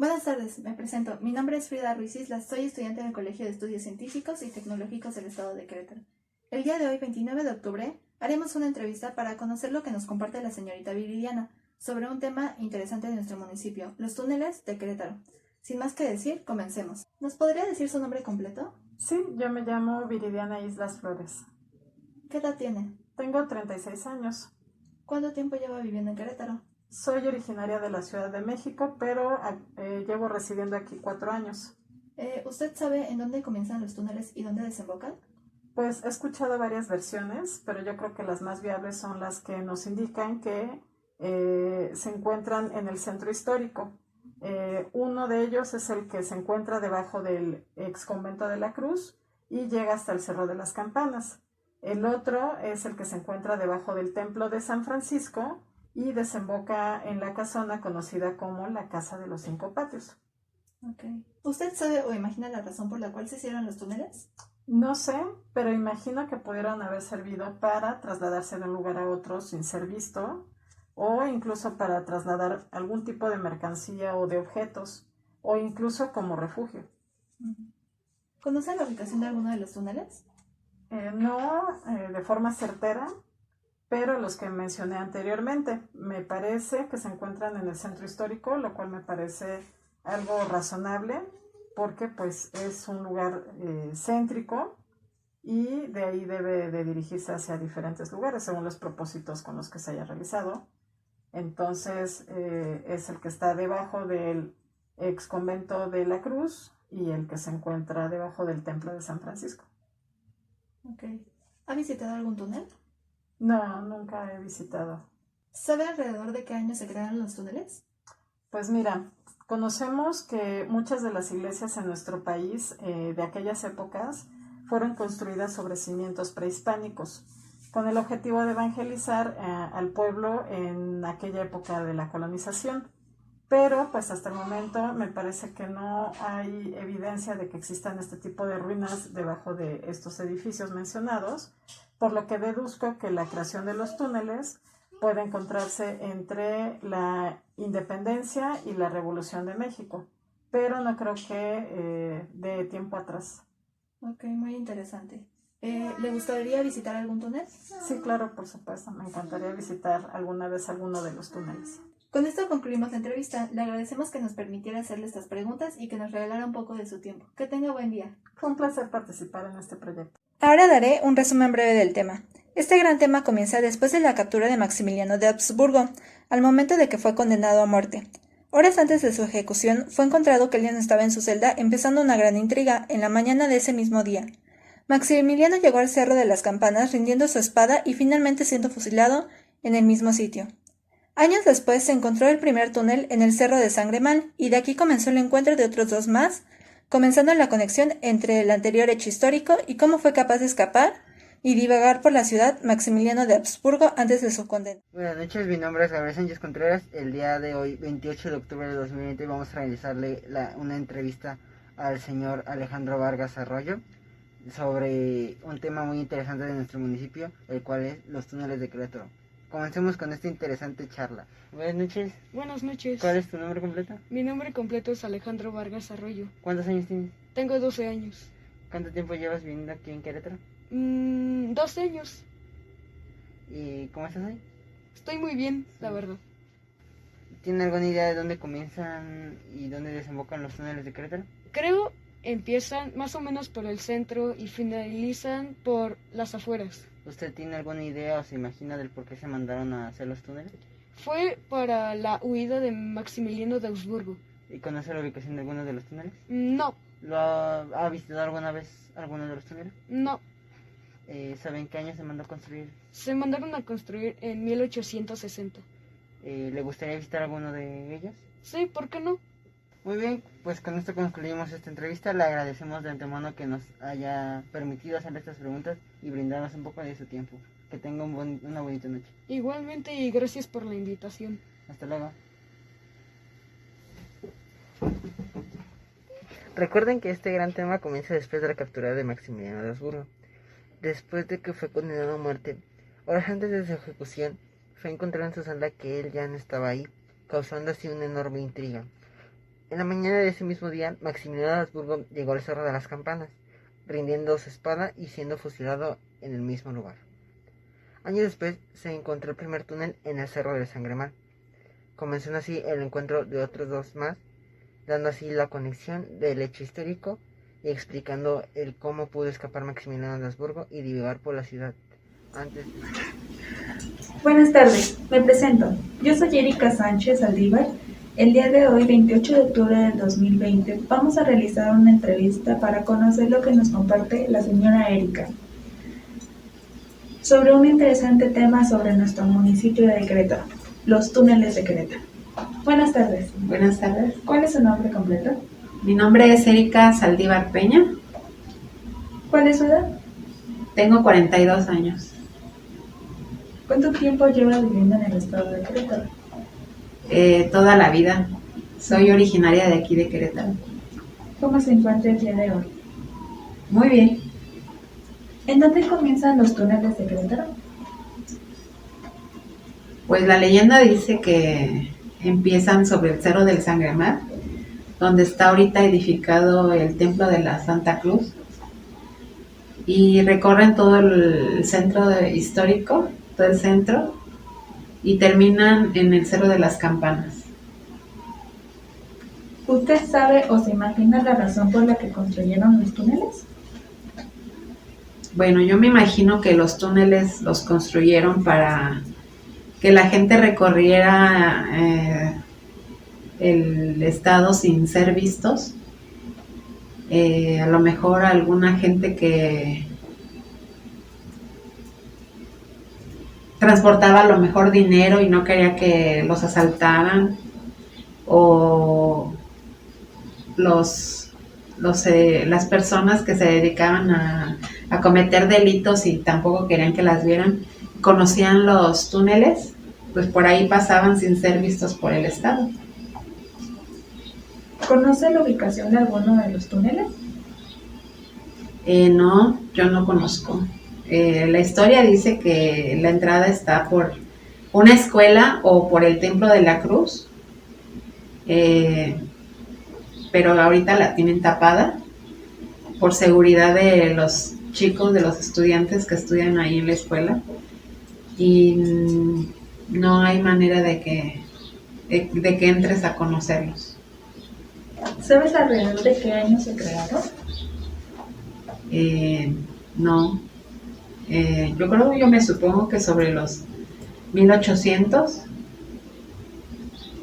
Buenas tardes, me presento. Mi nombre es Frida Ruiz Islas, soy estudiante del Colegio de Estudios Científicos y Tecnológicos del Estado de Querétaro. El día de hoy, 29 de octubre, haremos una entrevista para conocer lo que nos comparte la señorita Viridiana sobre un tema interesante de nuestro municipio, los túneles de Querétaro. Sin más que decir, comencemos. ¿Nos podría decir su nombre completo? Sí, yo me llamo Viridiana Islas Flores. ¿Qué edad tiene? Tengo 36 años. ¿Cuánto tiempo lleva viviendo en Querétaro? Soy originaria de la Ciudad de México, pero llevo residiendo aquí 4 años. ¿Usted sabe en dónde comienzan los túneles y dónde desembocan? Pues he escuchado varias versiones, pero yo creo que las más viables son las que nos indican que se encuentran en el centro histórico. Uno de ellos es el que se encuentra debajo del ex convento de la Cruz y llega hasta el Cerro de las Campanas. El otro es el que se encuentra debajo del Templo de San Francisco y desemboca en la casona conocida como la Casa de los Cinco Patios. Okay. ¿Usted sabe o imagina la razón por la cual se hicieron los túneles? No sé, pero imagino que pudieron haber servido para trasladarse de un lugar a otro sin ser visto, o incluso para trasladar algún tipo de mercancía o de objetos, o incluso como refugio. ¿Conoce la ubicación de alguno de los túneles? No de forma certera, pero los que mencioné anteriormente me parece que se encuentran en el centro histórico, lo cual me parece algo razonable porque pues es un lugar céntrico y de ahí debe de dirigirse hacia diferentes lugares según los propósitos con los que se haya realizado. Entonces es el que está debajo del ex convento de la Cruz y el que se encuentra debajo del templo de San Francisco. Okay. ¿Ha visitado algún túnel? No, nunca he visitado. ¿Sabe alrededor de qué año se crearon los túneles? Pues mira, conocemos que muchas de las iglesias en nuestro país de aquellas épocas fueron construidas sobre cimientos prehispánicos, con el objetivo de evangelizar al pueblo en aquella época de la colonización. Pero pues hasta el momento me parece que no hay evidencia de que existan este tipo de ruinas debajo de estos edificios mencionados, por lo que deduzco que la creación de los túneles puede encontrarse entre la independencia y la Revolución de México, pero no creo que de tiempo atrás. Ok, muy interesante. ¿Le gustaría visitar algún túnel? Sí, claro, por supuesto, me encantaría visitar alguna vez alguno de los túneles. Con esto concluimos la entrevista. Le agradecemos que nos permitiera hacerle estas preguntas y que nos regalara un poco de su tiempo. Que tenga buen día. Fue un placer participar en este proyecto. Ahora daré un resumen breve del tema. Este gran tema comienza después de la captura de Maximiliano de Habsburgo, al momento de que fue condenado a muerte. Horas antes de su ejecución, fue encontrado que él ya no estaba en su celda, empezando una gran intriga en la mañana de ese mismo día. Maximiliano llegó al Cerro de las Campanas rindiendo su espada y finalmente siendo fusilado en el mismo sitio. Años después se encontró el primer túnel en el Cerro de Sangremal y de aquí comenzó el encuentro de otros dos más, comenzando la conexión entre el anterior hecho histórico y cómo fue capaz de escapar y divagar por la ciudad Maximiliano de Habsburgo antes de su condena. Buenas noches, mi nombre es Gabriel Sánchez Contreras. El día de hoy, 28 de octubre de 2020, vamos a realizarle una entrevista al señor Alejandro Vargas Arroyo sobre un tema muy interesante de nuestro municipio, el cual es los túneles de Querétaro. Comencemos con esta interesante charla. Buenas noches. Buenas noches. ¿Cuál es tu nombre completo? Mi nombre completo es Alejandro Vargas Arroyo. ¿Cuántos años tienes? Tengo 12 años. ¿Cuánto tiempo llevas viviendo aquí en Querétaro? 12 años. ¿Y cómo estás hoy? Estoy muy bien, la verdad. ¿Tiene alguna idea de dónde comienzan y dónde desembocan los túneles de Querétaro? Creo empiezan más o menos por el centro y finalizan por las afueras. ¿Usted tiene alguna idea o se imagina del por qué se mandaron a hacer los túneles? Fue para la huida de Maximiliano de Habsburgo. ¿Y conoce la ubicación de algunos de los túneles? No, ¿Lo ha visitado alguna vez alguno de los túneles? no. ¿Sabe en qué año se mandó a construir? Se mandaron a construir en 1860. ¿Le gustaría visitar alguno de ellos? Sí, ¿por qué no? Muy bien, pues con esto concluimos esta entrevista. Le agradecemos de antemano que nos haya permitido hacer estas preguntas y brindarnos un poco de su tiempo. Que tenga una bonita noche. Igualmente y gracias por la invitación. Hasta luego. Recuerden que este gran tema comienza después de la captura de Maximiliano de Habsburgo. Después de que fue condenado a muerte, horas antes de su ejecución, fue encontrado en su celda que él ya no estaba ahí, causando así una enorme intriga. En la mañana de ese mismo día, Maximiliano de Habsburgo llegó al Cerro de las Campanas, rindiendo su espada y siendo fusilado en el mismo lugar. Años después se encontró el primer túnel en el Cerro de Sangremal, comenzando así el encuentro de otros dos más, dando así la conexión del hecho histórico y explicando el cómo pudo escapar Maximiliano de Habsburgo y divagar por la ciudad antes de... Buenas tardes, me presento. Yo soy Erika Sánchez Aldívar. El día de hoy, 28 de octubre del 2020, vamos a realizar una entrevista para conocer lo que nos comparte la señora Erika sobre un interesante tema sobre nuestro municipio de Querétaro, los túneles de Querétaro. Buenas tardes. Buenas tardes. ¿Cuál es su nombre completo? Mi nombre es Erika Saldívar Peña. ¿Cuál es su edad? Tengo 42 años. ¿Cuánto tiempo lleva viviendo en el estado de Querétaro? Toda la vida. Soy originaria de aquí de Querétaro. ¿Cómo se encuentra el día de hoy? Muy bien. ¿En dónde comienzan los túneles de Querétaro? Pues la leyenda dice que empiezan sobre el Cerro del Sangremal, donde está ahorita edificado el Templo de la Santa Cruz, y recorren todo el centro histórico, todo el centro, y terminan en el Cerro de las Campanas. ¿Usted sabe o se imagina la razón por la que construyeron los túneles? Bueno, yo me imagino que los túneles los construyeron para que la gente recorriera el estado sin ser vistos. A lo mejor alguna gente que transportaba a lo mejor dinero y no quería que los asaltaran, o las personas que se dedicaban a cometer delitos y tampoco querían que las vieran, conocían los túneles, pues por ahí pasaban sin ser vistos por el Estado. ¿Conoce la ubicación de alguno de los túneles? No, yo no conozco. La historia dice que la entrada está por una escuela o por el Templo de la Cruz, pero ahorita la tienen tapada por seguridad de los chicos, de los estudiantes que estudian ahí en la escuela, y no hay manera de que entres a conocerlos. ¿Sabes alrededor de qué año se crearon? No. Yo me supongo que sobre los 1800.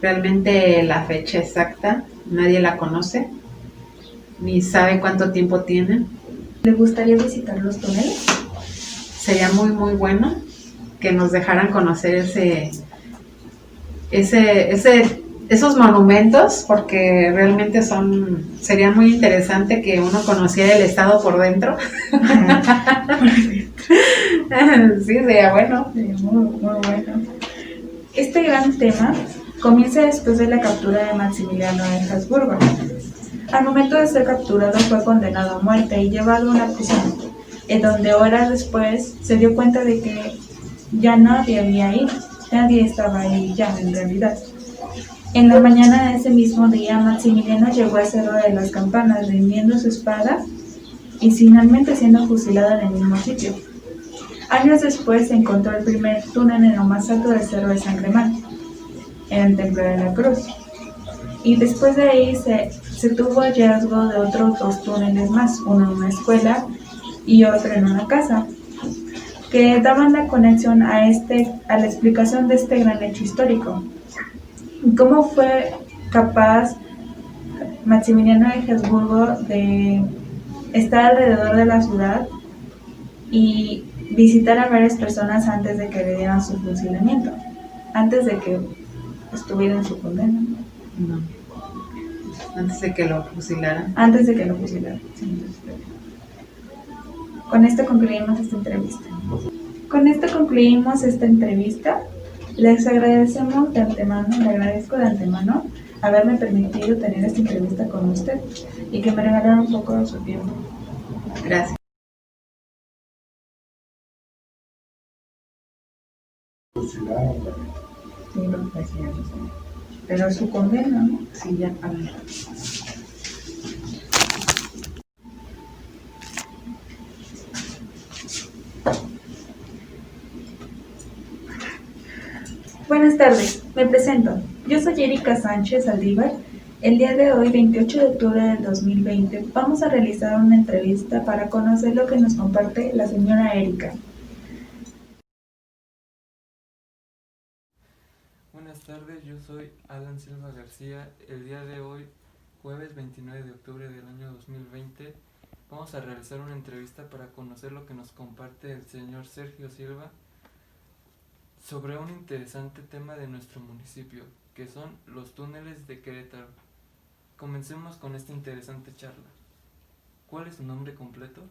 Realmente la fecha exacta nadie la conoce, ni sabe cuánto tiempo tienen. ¿Le gustaría visitar los túneles? Sería muy muy bueno que nos dejaran conocer esos monumentos, porque realmente sería muy interesante que uno conociera el estado por dentro. Sí, sería bueno. Sí, muy bueno. Este gran tema comienza después de la captura de Maximiliano de Habsburgo. Al momento de ser capturado fue condenado a muerte y llevado a una prisión, en donde horas después se dio cuenta de que ya nadie había ido, nadie estaba ahí ya en realidad. En la mañana de ese mismo día, Maximiliano llegó al Cerro de las Campanas rindiendo su espada y finalmente siendo fusilado en el mismo sitio. Años después se encontró el primer túnel en lo más alto del Cerro de Sangremal, en el Templo de la Cruz. Y después de ahí se tuvo hallazgo de otros dos túneles más, uno en una escuela y otro en una casa, que daban la conexión a la explicación de este gran hecho histórico. ¿Cómo fue capaz Maximiliano de Habsburgo de estar alrededor de la ciudad y visitar a varias personas antes de que le dieran su fusilamiento, antes de que estuviera en su condena? No. Antes de que lo fusilaran. Antes de que lo fusilaran. Sí. Con esto concluimos esta entrevista. Les agradecemos de antemano, le agradezco de antemano haberme permitido tener esta entrevista con usted y que me regalaron un poco de su tiempo. Gracias. Sí, gracias. Pero su condena, ¿no? Sí, ya para. Buenas tardes, me presento. Yo soy Erika Sánchez Aldívar. El día de hoy, 28 de octubre del 2020, vamos a realizar una entrevista para conocer lo que nos comparte la señora Erika. Buenas tardes, yo soy Alan Silva García. El día de hoy, jueves 29 de octubre del año 2020, vamos a realizar una entrevista para conocer lo que nos comparte el señor Sergio Silva sobre un interesante tema de nuestro municipio, que son los túneles de Querétaro. Comencemos con esta interesante charla. ¿Cuál es su nombre completo?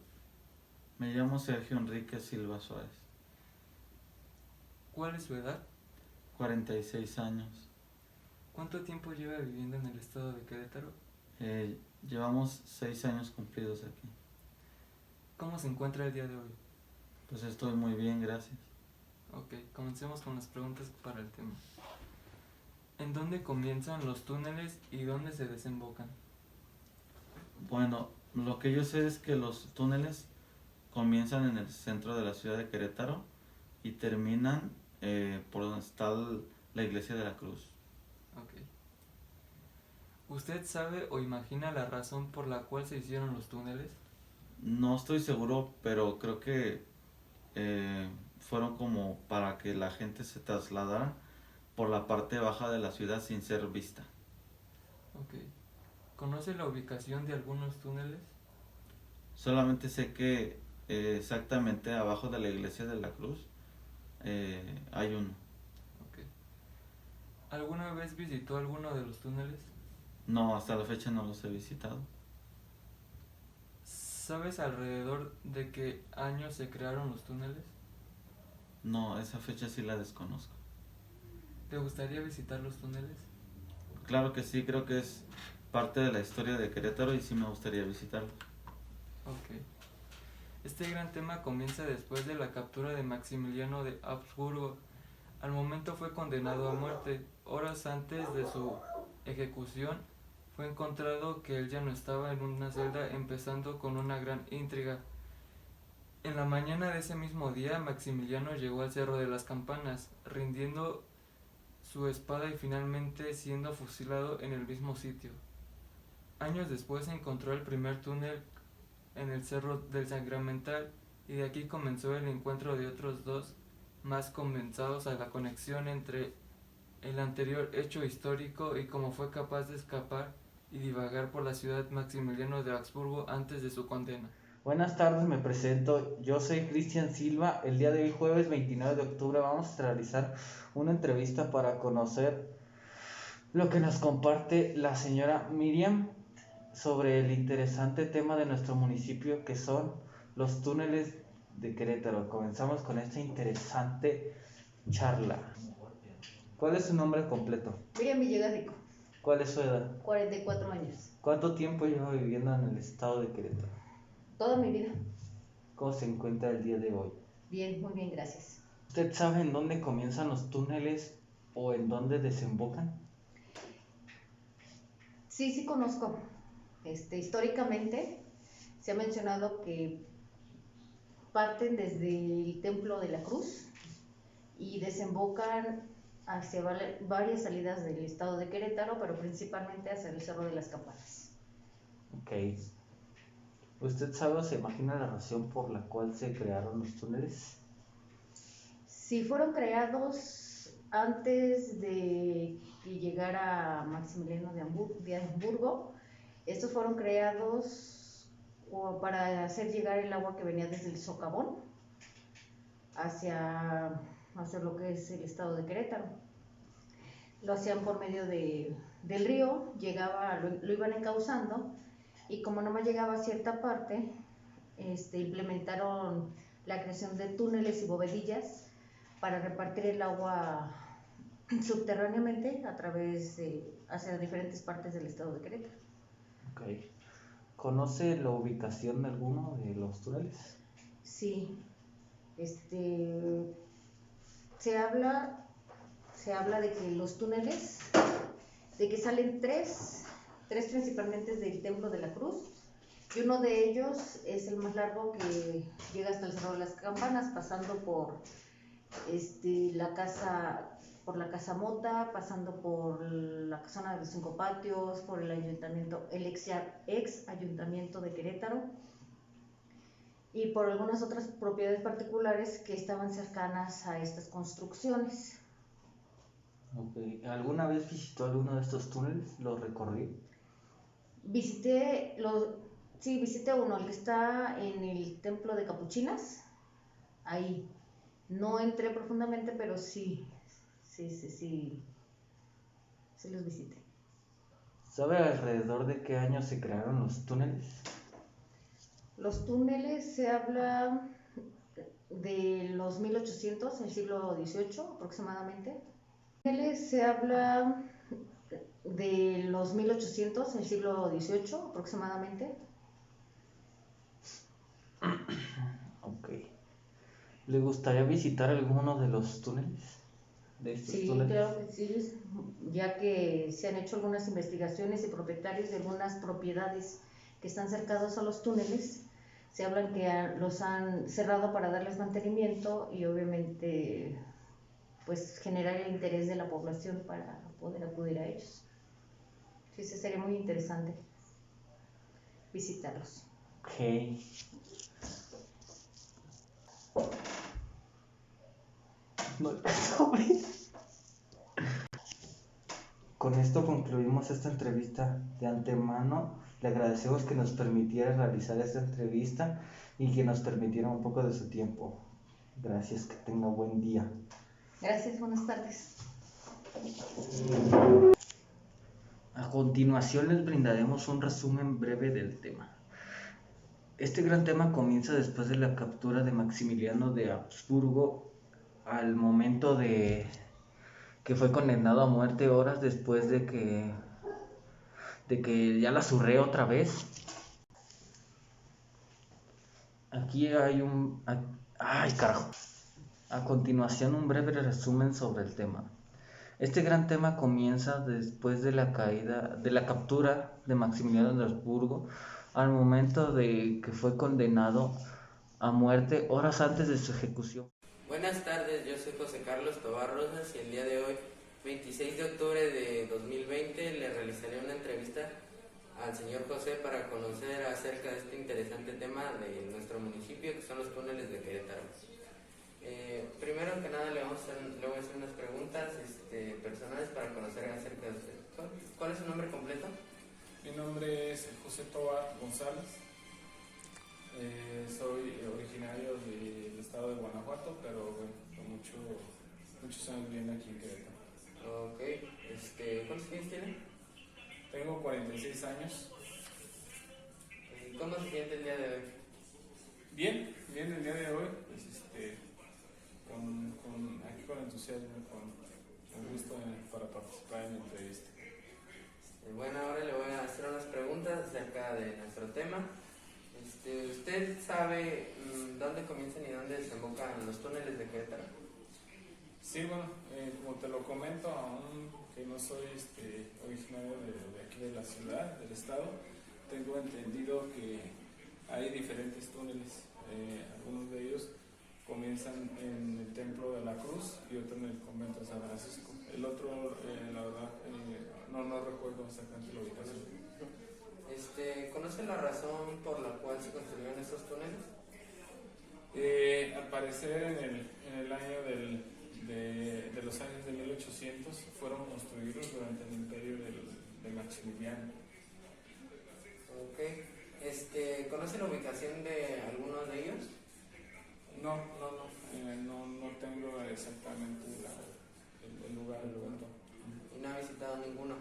Me llamo Sergio Enrique Silva Suárez, ¿Cuál es su edad? 46 años. ¿Cuánto tiempo lleva viviendo en el estado de Querétaro? Llevamos 6 años cumplidos aquí. ¿Cómo se encuentra el día de hoy? Pues estoy muy bien, gracias. Ok, comencemos con las preguntas para el tema. ¿En dónde comienzan los túneles y dónde se desembocan? Bueno, lo que yo sé es que los túneles comienzan en el centro de la ciudad de Querétaro y terminan por donde está la iglesia de la Cruz. Ok. ¿Usted sabe o imagina la razón por la cual se hicieron los túneles? No estoy seguro, pero creo que fueron como para que la gente se trasladara por la parte baja de la ciudad sin ser vista. Ok. ¿Conoce la ubicación de algunos túneles? Solamente sé que exactamente abajo de la iglesia de la Cruz hay uno. Ok. ¿Alguna vez visitó alguno de los túneles? No, hasta la fecha no los he visitado. ¿Sabes alrededor de qué año se crearon los túneles? No, esa fecha sí la desconozco. ¿Te gustaría visitar los túneles? Claro que sí, creo que es parte de la historia de Querétaro y sí me gustaría visitarlo. Ok. Este gran tema comienza después de la captura de Maximiliano de Habsburgo. Al momento fue condenado a muerte. Horas antes de su ejecución, fue encontrado que él ya no estaba en una celda, empezando con una gran intriga. En la mañana de ese mismo día, Maximiliano llegó al Cerro de las Campanas, rindiendo su espada y finalmente siendo fusilado en el mismo sitio. Años después se encontró el primer túnel en el Cerro del Sacramental y de aquí comenzó el encuentro de otros dos más comenzados a la conexión entre el anterior hecho histórico y cómo fue capaz de escapar y divagar por la ciudad Maximiliano de Habsburgo antes de su condena. Buenas tardes, me presento. Yo soy Cristian Silva. El día de hoy, jueves 29 de octubre, vamos a realizar una entrevista para conocer lo que nos comparte la señora Miriam sobre el interesante tema de nuestro municipio que son los túneles de Querétaro. Comenzamos con esta interesante charla. ¿Cuál es su nombre completo? Miriam Villegas Rico, ¿Cuál es su edad? 44 años. ¿Cuánto tiempo lleva viviendo en el estado de Querétaro? Toda mi vida. ¿Cómo se encuentra el día de hoy? Bien, muy bien, gracias. ¿Usted sabe en dónde comienzan los túneles o en dónde desembocan? Sí conozco. Históricamente se ha mencionado que parten desde el Templo de la Cruz y desembocan hacia varias salidas del estado de Querétaro, pero principalmente hacia el Cerro de las Campanas. Ok. ¿Usted sabe o se imagina la razón por la cual se crearon los túneles? Si fueron creados antes de que llegara Maximiliano de Habsburgo, estos fueron creados para hacer llegar el agua que venía desde el socavón hacia lo que es el estado de Querétaro. Lo hacían por medio del río, lo iban encauzando y como no más llegaba a cierta parte, implementaron la creación de túneles y bovedillas para repartir el agua subterráneamente hacia diferentes partes del estado de Querétaro. Ok. ¿Conoce la ubicación de alguno de los túneles? Sí, se habla de que los túneles de que salen tres principalmente del Templo de la Cruz, y uno de ellos es el más largo, que llega hasta el Cerro de las Campanas, pasando por la Casa Mota, pasando por la zona de los Cinco Patios, por el ayuntamiento, el ex ayuntamiento de Querétaro, y por algunas otras propiedades particulares que estaban cercanas a estas construcciones. Ok. ¿Alguna vez visitó alguno de estos túneles? ¿Lo recorrí? Visité uno, el que está en el Templo de Capuchinas, ahí. No entré profundamente, pero sí los visité. ¿Sabe alrededor de qué año se crearon los túneles? Los túneles se habla de los 1800, el siglo XVIII aproximadamente. Túneles se habla de los 1800, el siglo XVIII aproximadamente. Ok. ¿Le gustaría visitar alguno de los túneles? ¿De estos Sí, túneles? claro que sí, ya que se han hecho algunas investigaciones y propietarios de algunas propiedades que están cercados a los túneles, se hablan que los han cerrado para darles mantenimiento y obviamente pues generar el interés de la población para poder acudir a ellos. Sí, sería muy interesante visitarlos. Ok. No alcanzo a ver. Con esto concluimos esta entrevista. De antemano le agradecemos que nos permitiera realizar esta entrevista y que nos permitiera un poco de su tiempo. Gracias, que tenga buen día. Gracias, buenas tardes. A continuación les brindaremos un resumen breve del tema. Este gran tema comienza después de la captura de Maximiliano de Habsburgo, al momento de que fue condenado a muerte, horas después de que ya la surré otra vez. Aquí hay un... ¡Ay, carajo! A continuación, un breve resumen sobre el tema. Este gran tema comienza después de la captura de Maximiliano de Habsburgo, al momento de que fue condenado a muerte, horas antes de su ejecución. Buenas tardes, yo soy José Carlos Tobar Rosas y el día de hoy, 26 de octubre de 2020, le realizaré una entrevista al señor José para conocer acerca de este interesante tema de nuestro municipio, que son los túneles de Querétaro. Primero que nada le voy a hacer unas preguntas personales para conocer acerca de usted. ¿Cuál es su nombre completo? Mi nombre es José Tobar González. Soy originario del estado de Guanajuato, pero bueno, con muchos años viviendo aquí en Querétaro. Ok, ¿cuántos años tiene? Tengo 46 años. ¿Cómo se siente el día de hoy? Bien el día de hoy, pues aquí con entusiasmo, con gusto para participar en la entrevista. Bueno, ahora le voy a hacer unas preguntas acerca de nuestro tema. ¿Usted sabe dónde comienzan y dónde desembocan los túneles de Querétaro? Sí, bueno, como te lo comento, aún que no soy originario de aquí de la ciudad, del estado, tengo entendido que hay diferentes túneles. Algunos de ellos comienzan en el Templo de la Cruz y otro en el Convento de San Francisco. El otro, la verdad, no recuerdo exactamente la ubicación. ¿Conoce la razón por la cual se construyeron estos túneles? Al parecer en el año de los años de 1800 fueron construidos durante el imperio de Maximiliano. Ok. ¿Conoce la ubicación de algunos de ellos? No tengo exactamente el lugar del punto. ¿Y no ha visitado ninguno?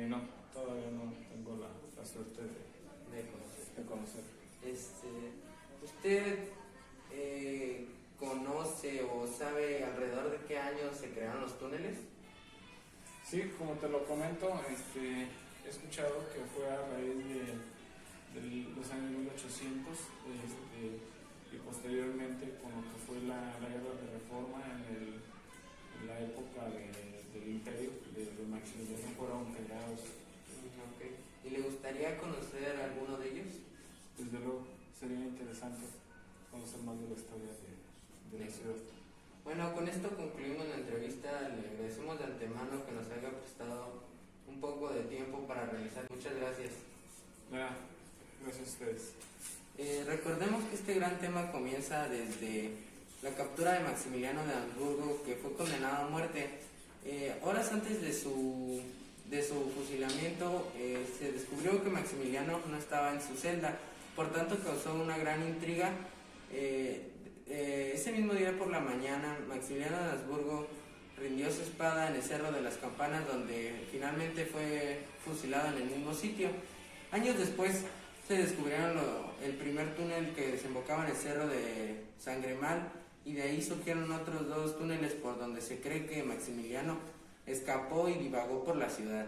No, todavía no tengo la suerte de conocer. ¿Usted conoce o sabe alrededor de qué año se crearon los túneles? Sí, como te lo comento, he escuchado que fue a raíz de los años 1800 y posteriormente con lo que fue la guerra de reforma en la época del imperio de Maximiliano fueron creados. Okay. ¿Y le gustaría conocer alguno de ellos? Desde luego, sería interesante conocer más de la historia de la ciudad. Bueno, con esto concluimos la entrevista. Le agradecemos de antemano que nos haya prestado un poco de tiempo para realizar. Muchas gracias. Gracias a ustedes. Recordemos que este gran tema comienza desde la captura de Maximiliano de Habsburgo, que fue condenado a muerte. Horas antes de su fusilamiento, se descubrió que Maximiliano no estaba en su celda, por tanto causó una gran intriga. Ese mismo día por la mañana, Maximiliano de Habsburgo rindió su espada en el Cerro de las Campanas, donde finalmente fue fusilado en el mismo sitio. Años después se descubrieron el primer túnel que desembocaba en el Cerro de Sangremal, y de ahí surgieron otros 2 túneles por donde se cree que Maximiliano escapó y divagó por la ciudad.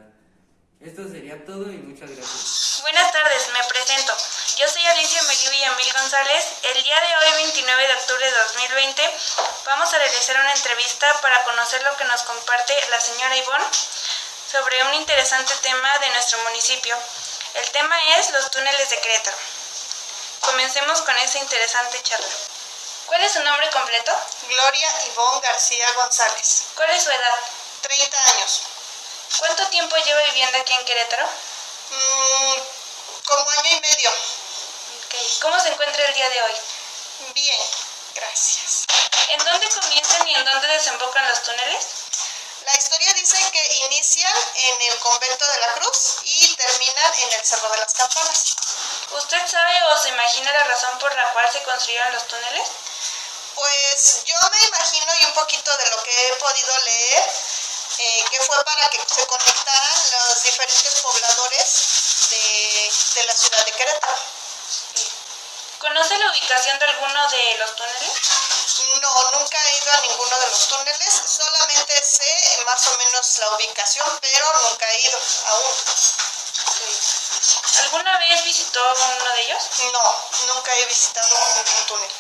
Esto sería todo y muchas gracias. Buenas tardes, me presento. Yo soy Alicia Melí Villamil González. El día de hoy, 29 de octubre de 2020, vamos a realizar una entrevista para conocer lo que nos comparte la señora Ivonne sobre un interesante tema de nuestro municipio. El tema es los túneles de Querétaro. Comencemos con esa interesante charla. ¿Cuál es su nombre completo? Gloria Ivonne García González. ¿Cuál es su edad? 30 años. ¿Cuánto tiempo lleva viviendo aquí en Querétaro? Como año y medio. Okay. ¿Cómo se encuentra el día de hoy? Bien, gracias. ¿En dónde comienzan y en dónde desembocan los túneles? La historia dice que inician en el convento de la Cruz y terminan en el Cerro de las Campanas. ¿Usted sabe o se imagina la razón por la cual se construyeron los túneles? Pues yo me imagino, y un poquito de lo que he podido leer, que fue para que se conectaran los diferentes pobladores de la ciudad de Querétaro. ¿Conoce la ubicación de alguno de los túneles? No, nunca he ido a ninguno de los túneles, solamente sé más o menos la ubicación, pero nunca he ido aún. ¿Alguna vez visitó uno de ellos? No, nunca he visitado un túnel.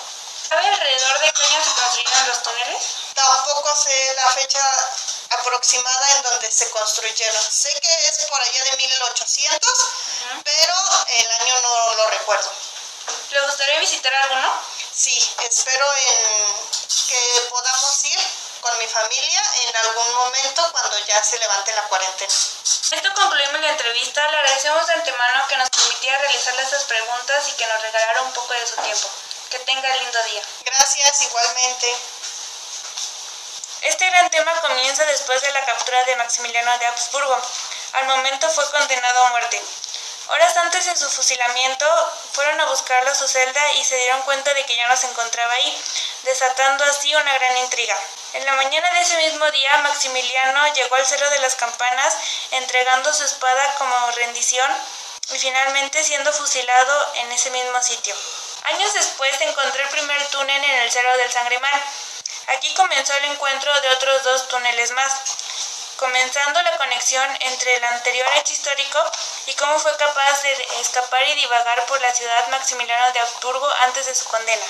¿Sabe alrededor de qué año se construyeron los túneles? Tampoco sé la fecha aproximada en donde se construyeron. Sé que es por allá de 1800, pero el año no lo recuerdo. ¿Le gustaría visitar alguno? Sí, espero que podamos ir con mi familia en algún momento cuando ya se levante la cuarentena. Esto concluimos la entrevista. Le agradecemos de antemano que nos permitiera realizarle estas preguntas y que nos regalara un poco de su tiempo. Que tenga lindo día. Gracias, igualmente. Este gran tema comienza después de la captura de Maximiliano de Habsburgo. Al momento fue condenado a muerte. Horas antes de su fusilamiento, fueron a buscarlo a su celda y se dieron cuenta de que ya no se encontraba ahí, desatando así una gran intriga. En la mañana de ese mismo día, Maximiliano llegó al Cerro de las Campanas, entregando su espada como rendición y finalmente siendo fusilado en ese mismo sitio. Años después se encontró el primer túnel en el Cerro del Sangremal. Aquí comenzó el encuentro de otros 2 túneles más, comenzando la conexión entre el anterior hecho histórico y cómo fue capaz de escapar y divagar por la ciudad Maximiliano de Habsburgo antes de su condena.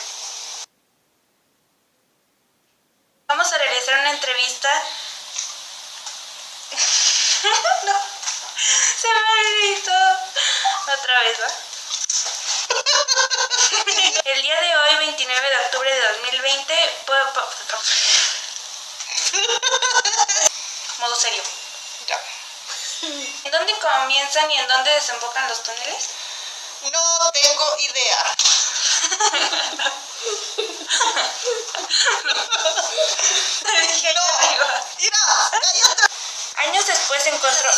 Vamos a realizar una entrevista. No, se me gritó. Otra vez, ¿va? El día de hoy, 29 de octubre de 2020, modo serio. Ya. ¿En dónde comienzan y en dónde desembocan los túneles? No tengo idea. No, mira, cállate. Años después se encontró.